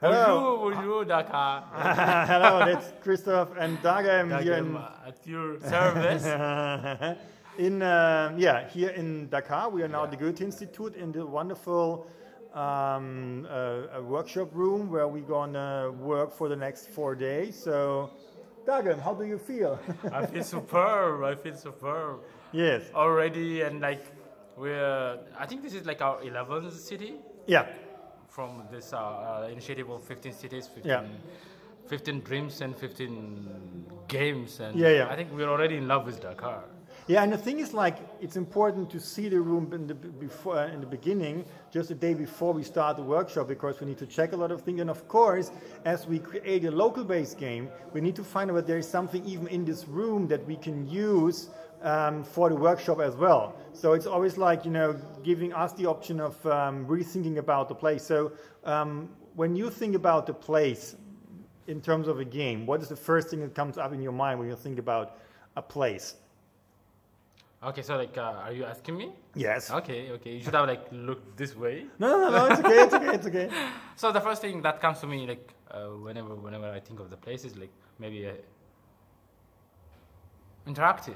Hello. Bonjour, Dakar. Hello, that's Christoph and Dakar. I'm here in, At your service. here in Dakar. We are now at the Goethe Institute in the wonderful workshop room where we're gonna work for the next 4 days. So, Dagen, how do you feel? I feel superb. Yes. Already, and like I think this is like our 11th city. Yeah. From this initiative of 15 cities, 15 dreams and 15 games, and I think we're already in love with Dakar. Yeah, and the thing is, like, it's important to see the room in the beginning, just the day before we start the workshop, because we need to check a lot of things. And of course, as we create a local-based game, we need to find out whether there is something even in this room that we can use for the workshop as well. So it's always like, giving us the option of rethinking about the place. So when you think about the place in terms of a game, what is the first thing that comes up in your mind when you think about a place? Okay, so like, are you asking me? Yes. Okay. You should have like looked this way. No, it's okay. So the first thing that comes to me, like, whenever I think of the place is like maybe interaction.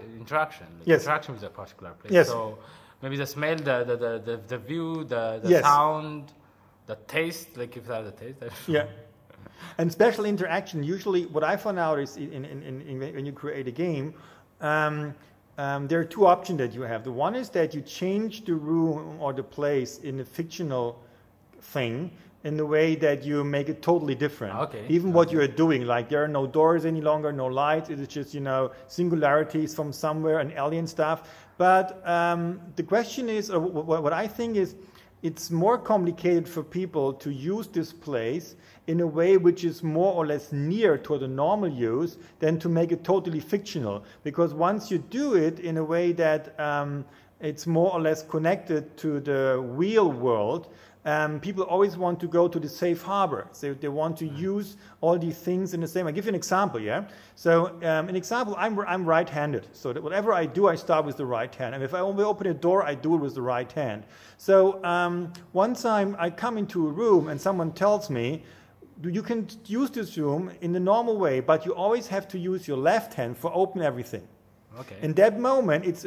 Like interaction with a particular place. Yes. So maybe the smell, the view, the sound, the taste. Like if that's the taste. Yeah. And special interaction. Usually, what I found out is when you create a game. There are two options that you have. The one is that you change the room or the place in a fictional thing in the way that you make it totally different. Okay. Even what you are doing, like there are no doors any longer, no lights. It is just, singularities from somewhere and alien stuff. But the question is, or what I think is, it's more complicated for people to use this place in a way which is more or less near to the normal use than to make it totally fictional. Because once you do it in a way that it's more or less connected to the real world, people always want to go to the safe harbor. So they want to use all these things in the same. I'll give you an example, So an example, I'm right-handed. So that whatever I do, I start with the right hand. And if I only open a door, I do it with the right hand. So one time I come into a room and someone tells me, you can use this room in the normal way, but you always have to use your left hand for open everything. Okay. In that moment, it's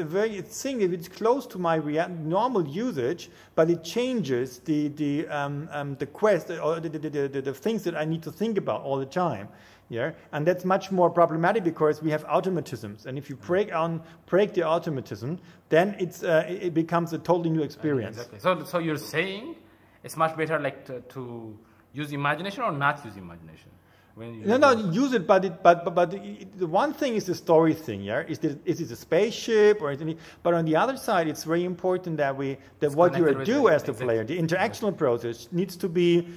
close to my normal usage, but it changes the quest or the things that I need to think about all the time. Yeah, and that's much more problematic because we have automatisms, and if you break the automatism, then it becomes a totally new experience. Exactly. So you're saying it's much better like to use imagination or not use imagination? No, use it, but the one thing is the story thing, Is it a spaceship or anything? But on the other side, it's very important that what you do as the player, the interactional process needs to be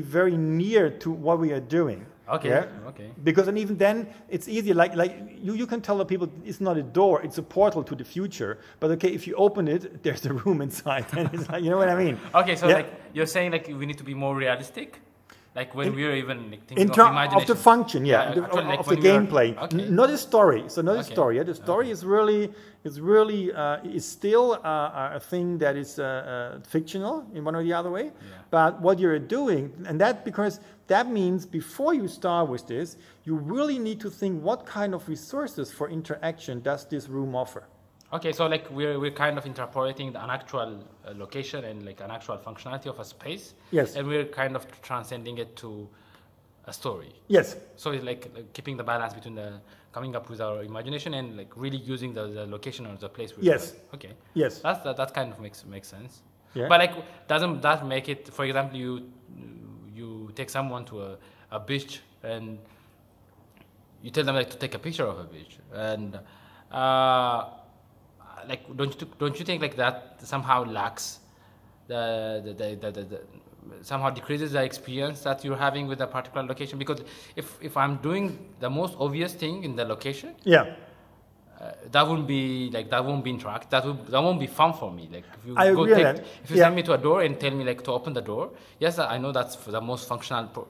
very near to what we are doing. Okay. Yeah? Okay. Because and even then, it's easier. Like you can tell the people it's not a door; it's a portal to the future. But okay, if you open it, there's a room inside, and it's like, you know what I mean? Okay, so like you're saying, like we need to be more realistic. Like when we're even like, thinking of imagination. Of the function, of the gameplay, not a story. So not a story. Yeah? The story is still a thing that is fictional in one or the other way. Yeah. But what you're doing, and because that means before you start with this, you really need to think what kind of resources for interaction does this room offer. Okay, so like we're kind of interpolating an actual location and like an actual functionality of a space. Yes. And we're kind of transcending it to a story. Yes. So it's like keeping the balance between coming up with our imagination and like really using the location or the place. Yes. Okay. Yes. That kind of makes sense. Yeah. But like doesn't that make it? For example, you take someone to a beach and you tell them like to take a picture of a beach and. Like don't you think like that somehow lacks somehow decreases the experience that you're having with a particular location? Because if I'm doing the most obvious thing in the location, that won't be interactive. That won't be fun for me. Like if you send me to a door and tell me like to open the door, yes, I know that's the most functional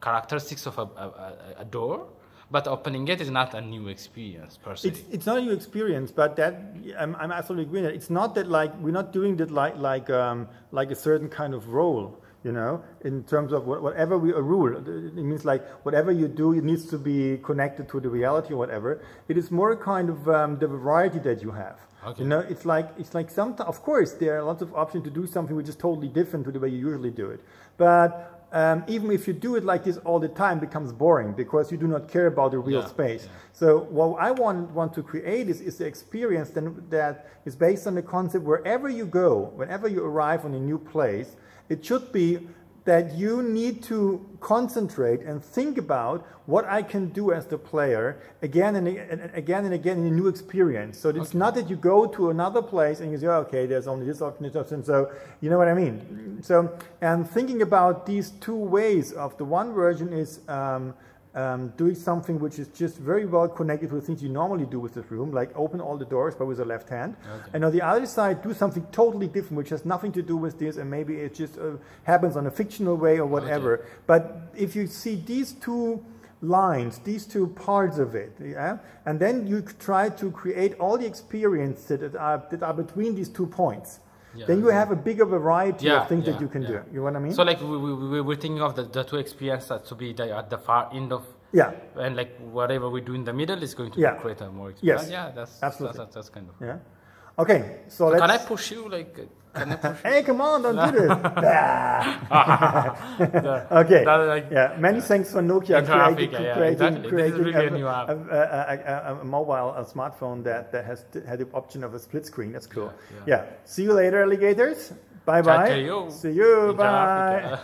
characteristics of a door. But opening it is not a new experience per se. It's not a new experience, but that I'm absolutely agreeing. It's not that like we're not doing that like a certain kind of role. you know, in terms of whatever a rule. It means like whatever you do, it needs to be connected to the reality or whatever. It is more a kind of the variety that you have. Okay. You know, it's like sometimes, of course, there are lots of options to do something which is totally different to the way you usually do it. But even if you do it like this all the time, it becomes boring because you do not care about the real space. Yeah. So what I want to create is the experience that is based on the concept wherever you go, whenever you arrive on a new place, it should be that you need to concentrate and think about what I can do as the player again and again and again in a new experience. So it's not that you go to another place and you say, oh, okay, there's only this option, so you know what I mean. So, and thinking about these two ways of the one version is doing something which is just very well connected to the things you normally do with this room, like open all the doors but with the left hand. Okay. And on the other side, do something totally different, which has nothing to do with this, and maybe it just happens on a fictional way or whatever. Okay. But if you see these two lines, these two parts of it, yeah, and then you try to create all the experiences that are between these 2 points. Yeah, then you have a bigger variety of things that you can do. You know what I mean? So like we're thinking of the two experiences to be at the far end of, and like whatever we do in the middle is going to create a more experience. Yes. Yeah, that's absolutely. That's kind of. Yeah. Okay, so let's... Can I push you? Like, can I push you? Hey, come on, don't do this. Okay, many thanks for Nokia creating a mobile, a smartphone that had the option of a split screen. That's cool. Yeah. See you later, alligators. Bye-bye. See you. Bye.